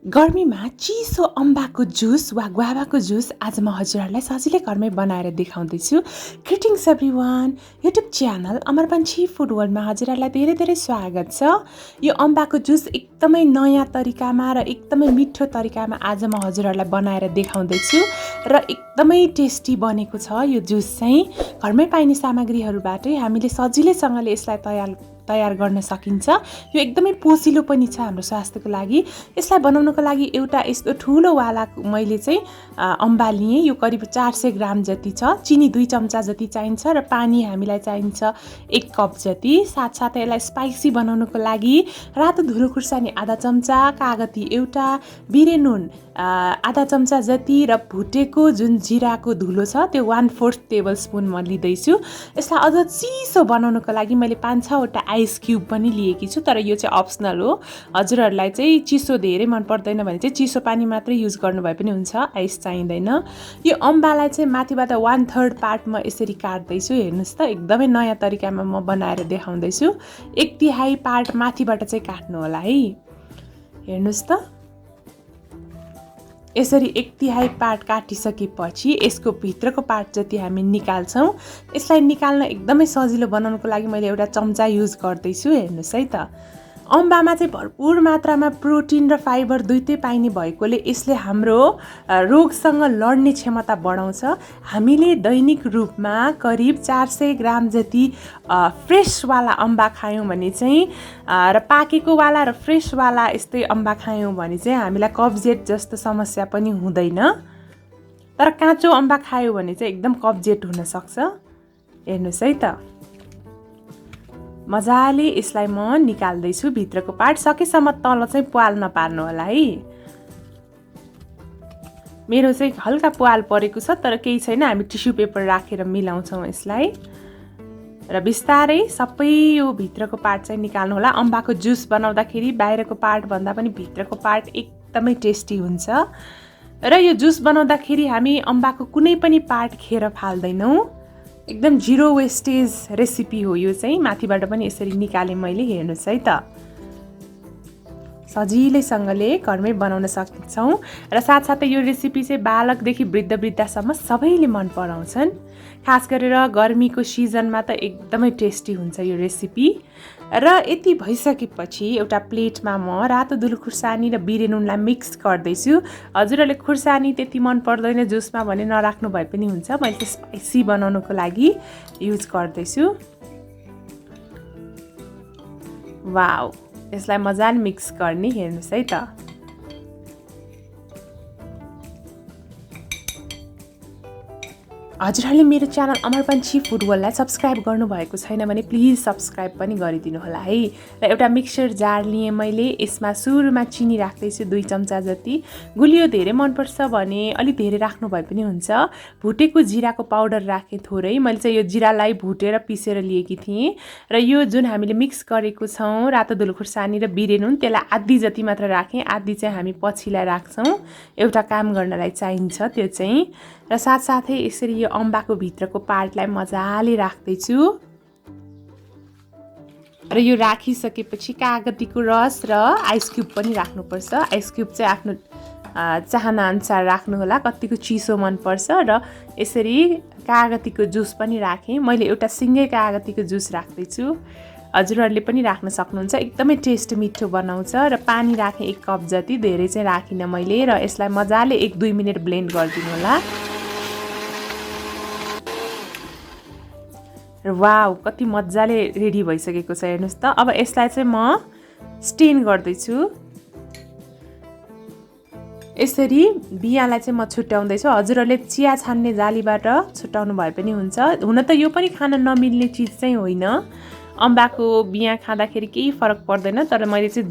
गर्मीमा चिसो अम्बाको जुस वा गुआभाको जुस आज म हजुरहरूलाई सजिलै घरमै बनाएर देखाउँदैछु। Greetings everyone, YouTube channel Amarpanchhi food वर्ल्डमा हजुरहरूलाई धेरै धेरै स्वागत छ। यो अम्बाको जुस एकदमै नयाँ तरिकामा र एकदमै मिठो तरिकामा आज म हजुरहरूलाई बनाएर देखाउँदैछु र एकदमै टेस्टी बनेको छ। यो जुस चाहिँ घरमै पाइने सामग्रीहरूबाटै हामीले सजिलैसँगले यसलाई तयार गर्न सकिन्छ। यो एकदमै पोसिलो पनि छ हाम्रो स्वास्थ्यको लागि। यसलाई बनाउनको लागि एउटा यस्तो ठुलो वाला मैले चाहिँ अम्बा लिएँ। यो करिब 400 ग्राम जति छ। चिनी 2 चम्चा जति चाहिन्छ र पानी हामीलाई चाहिन्छ 1 कप जति। साथसाथै यसलाई स्पाइसी बनाउनको लागि रातो धुलो खुर्सानी आधा चम्चा, कागती एउटा, बिरे नुन आधा चम्चा जति र भुटेको जुन जिराको धुलो छ त्यो 1/4 टेबलस्पुन म लिँदैछु। यसलाई अझ चिसो बनाउनको लागि मैले 5-6 वटा आइस क्युब पनि लिएकी छु, तर यो चाहिँ अप्सनल हो। हजुरहरूलाई चाहिँ चिसो धेरै मन पर्दैन भने चाहिँ चिसो पानी मात्रै युज गर्नुभए पनि हुन्छ, आइस चाहिँदैन। यो अम्बालाई चाहिँ माथिबाट 1/3 पार्ट म यसरी काट्दैछु। हेर्नुहोस् त, एकदमै नयाँ तरिकामा म बनाएर देखाउँदैछु। 1/3 पार्ट माथिबाट चाहिँ काट्नु होला है। हेर्नुहोस् त, यसरी 1/3 पार्ट काटिसकेपछि यसको भित्रको पार्ट जति हामी निकाल्छौँ। यसलाई निकाल्न एकदमै सजिलो बनाउनको लागि मैले एउटा चम्चा युज गर्दैछु। हेर्नुहोस् है त, अम्बामा चाहिँ भरपुर मात्रामा प्रोटिन र फाइबर दुइटै पाइने भएकोले यसले हाम्रो रोगसँग लड्ने क्षमता बढाउँछ। हामीले दैनिक रूपमा करिब 400 ग्राम जति फ्रेसवाला अम्बा खायौँ भने चाहिँ र पाकेकोवाला र फ्रेसवाला यस्तै अम्बा खायौँ भने चाहिँ हामीलाई कब्जियत जस्तो समस्या पनि हुँदैन। तर काँचो अम्बा खायो भने चाहिँ एकदम कब्जियत हुनसक्छ। हेर्नुहोस् है त, मजाले यसलाई म निकाल्दैछु। भित्रको पार्ट सकेसम्म तल चाहिँ प्वाल नपार्नु होला है। मेरो चाहिँ हल्का प्वाल परेको छ, तर केही छैन, हामी टिस्यु पेपर राखेर मिलाउँछौँ यसलाई। र बिस्तारै सबै यो भित्रको पार्ट चाहिँ निकाल्नु होला। अम्बाको जुस बनाउँदाखेरि बाहिरको पार्ट भन्दा पनि भित्रको पार्ट एकदमै टेस्टी हुन्छ। र यो जुस बनाउँदाखेरि हामी अम्बाको कुनै पनि पार्ट खेर फाल्दैनौँ। एकदम जिरो वेस्टेज रेसिपी हो यो चाहिँ। माथिबाट पनि यसरी निकालेँ मैले। हेर्नुहोस् है त, सजिलैसँगले घरमै बनाउन सक्छौँ। र साथसाथै यो रेसिपी चाहिँ बालकदेखि वृद्धसम्म सबैले मन पराउँछन्। खास गरेर गर्मीको सिजनमा त एकदमै टेस्टी हुन्छ यो रेसिपी। र यति भइसकेपछि एउटा प्लेटमा म रातो धुलो खुर्सानी र बिरे नुनलाई मिक्स गर्दैछु। हजुरहरूले खुर्सानी त्यति मन पर्दैन जुसमा भने नराख्नु भए पनि हुन्छ। मैले चाहिँ स्पाइसी बनाउनको लागि युज गर्दैछु। वाउ, यसलाई मजाले मिक्स गर्ने। हेर्नुहोस् है त, हजुरहरूले मेरो च्यानल अमरपन्छी फुड वर्ल्डलाई सब्सक्राइब गर्नुभएको छैन भने प्लिज सब्सक्राइब पनि गरिदिनु होला है। र एउटा मिक्सर जार लिएँ मैले। यसमा सुरुमा चिनी राख्दैछु 2 चम्चा जति। गुलियो धेरै मनपर्छ भने अलिक धेरै राख्नु भए पनि हुन्छ। भुटेको जिराको पाउडर राखेँ थोरै। मैले चाहिँ यो जिरालाई भुटेर पिसेर लिएकी थिएँ। र यो जुन हामीले मिक्स गरेको छौँ रातो धुलो खुर्सानी र बिरे नुन, त्यसलाई आधी जति मात्र राखेँ। आधी चाहिँ हामी पछिलाई राख्छौँ, एउटा काम गर्नलाई चाहिन्छ त्यो चाहिँ। र साथसाथै यसरी यो अम्बाको भित्रको पार्टलाई मजाले राख्दैछु। र यो राखिसकेपछि कागतीको रस र आइस क्युब पनि राख्नुपर्छ। आइस क्युब चाहिँ आफ्नो चाहना अनुसार राख्नु होला, कतिको चिसो मनपर्छ। र यसरी कागतीको जुस पनि राखेँ मैले। एउटा सिङ्गै कागतीको जुस राख्दैछु। हजुरहरूले पनि राख्न सक्नुहुन्छ। एकदमै टेस्ट मिठो बनाउँछ। र पानी राखेँ 1 कप जति, धेरै चाहिँ राखिनँ मैले। र यसलाई मजाले 1-2 मिनट ब्लेन्ड गरिदिनु होला। र वाउ, कति मजाले रेडी भइसकेको छ। हेर्नुहोस् त, अब यसलाई चाहिँ म स्टेन गर्दैछु। यसरी बियालाई चाहिँ म छुट्याउँदैछु। हजुरहरूले चिया छान्ने जालीबाट छुट्याउनु भए पनि हुन्छ। हुन त यो पनि खान नमिल्ने चिज चाहिँ होइन। अम्बाको बिया खाँदाखेरि केही फरक पर्दैन, तर मैले चाहिँ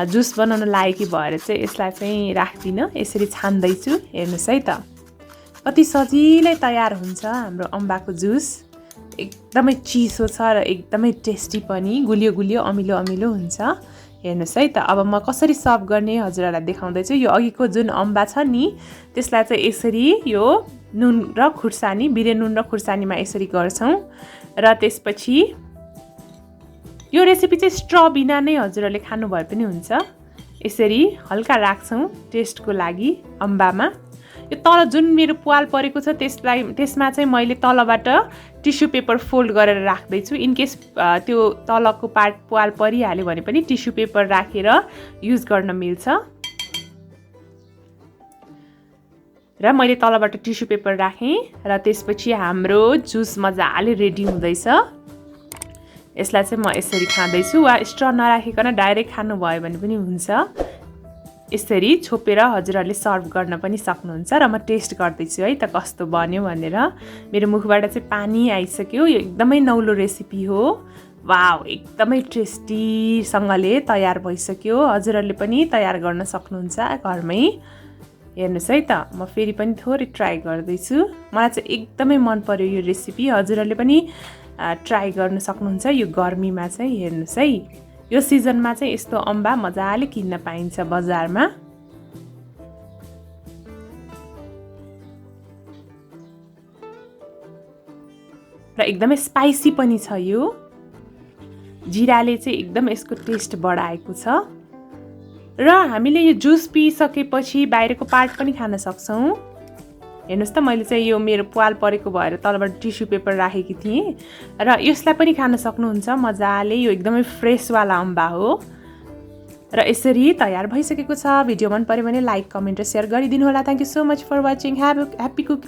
जुस बनाउन लायकी भएर चाहिँ यसलाई चाहिँ राख्दिनँ। यसरी छान्दैछु। हेर्नुहोस् है त, कति सजिलै तयार हुन्छ हाम्रो अम्बाको जुस। एकदमै चिसो छ र एकदमै टेस्टी पनि, गुलियो गुलियो अमिलो अमिलो हुन्छ। हेर्नुहोस् है त, अब म कसरी सर्भ गर्ने हजुरहरूलाई देखाउँदैछु। यो अघिको जुन अम्बा छ नि, त्यसलाई चाहिँ यसरी यो नुन र खुर्सानी, बिरे नुन र खुर्सानीमा यसरी गर्छौँ। र त्यसपछि यो रेसिपी चाहिँ स्ट्र बिना नै हजुरहरूले खानु भए पनि हुन्छ। यसरी हल्का राख्छौँ टेस्टको लागि अम्बामा। यो तल जुन मेरो प्वाल परेको छ त्यसमा चाहिँ मैले तलबाट टिस्यु पेपर फोल्ड गरेर राख्दैछु। इनकेस त्यो तलको पार्ट प्वाल परिहाल्यो भने पनि टिस्यु पेपर राखेर युज गर्न मिल्छ। र मैले तलबाट टिस्यु पेपर राखेँ र त्यसपछि हाम्रो जुस मजाले रेडी हुँदैछ। यसलाई चाहिँ म यसरी खाँदैछु वा स्ट्र नराखिकन डाइरेक्ट खानुभयो भने पनि हुन्छ। यसरी छोपेर हजुरहरूले सर्भ गर्न पनि सक्नुहुन्छ र म टेस्ट गर्दैछु है त कस्तो बन्यो भनेर। मेरो मुखबाट चाहिँ पानी आइसक्यो। यो एकदमै नौलो रेसिपी हो। वाउ, एकदमै टेस्टीसँगले तयार भइसक्यो। हजुरहरूले पनि तयार गर्न सक्नुहुन्छ घरमै। हेर्नुहोस् है त, म फेरि पनि थोरै ट्राई गर्दैछु। मलाई चाहिँ एकदमै मन पर्यो यो रेसिपी। हजुरहरूले पनि ट्राई गर्न सक्नुहुन्छ यो गर्मीमा चाहिँ। हेर्नुहोस् है, यो सिजनमा चाहिँ यस्तो अम्बा मजाले किन्न पाइन्छ बजारमा। र एकदमै स्पाइसी पनि छ यो। जिराले चाहिँ एकदम यसको टेस्ट बढाएको छ। र हामीले यो जुस पिइसकेपछि बाहिरको पार्ट पनि खान सक्छौँ। हेर्नुहोस् त, मैले चाहिँ यो मेरो प्वाल परेको भएर तलबाट टिस्यु पेपर राखेकी थिएँ। र यसलाई पनि खान सक्नुहुन्छ मजाले। यो एकदमै फ्रेसवाला अम्बा हो। र यसरी तयार भइसकेको छ। भिडियो मन पर्यो भने लाइक, कमेन्ट र सेयर गरिदिनु होला। Thank you so much for watching. Happy cooking.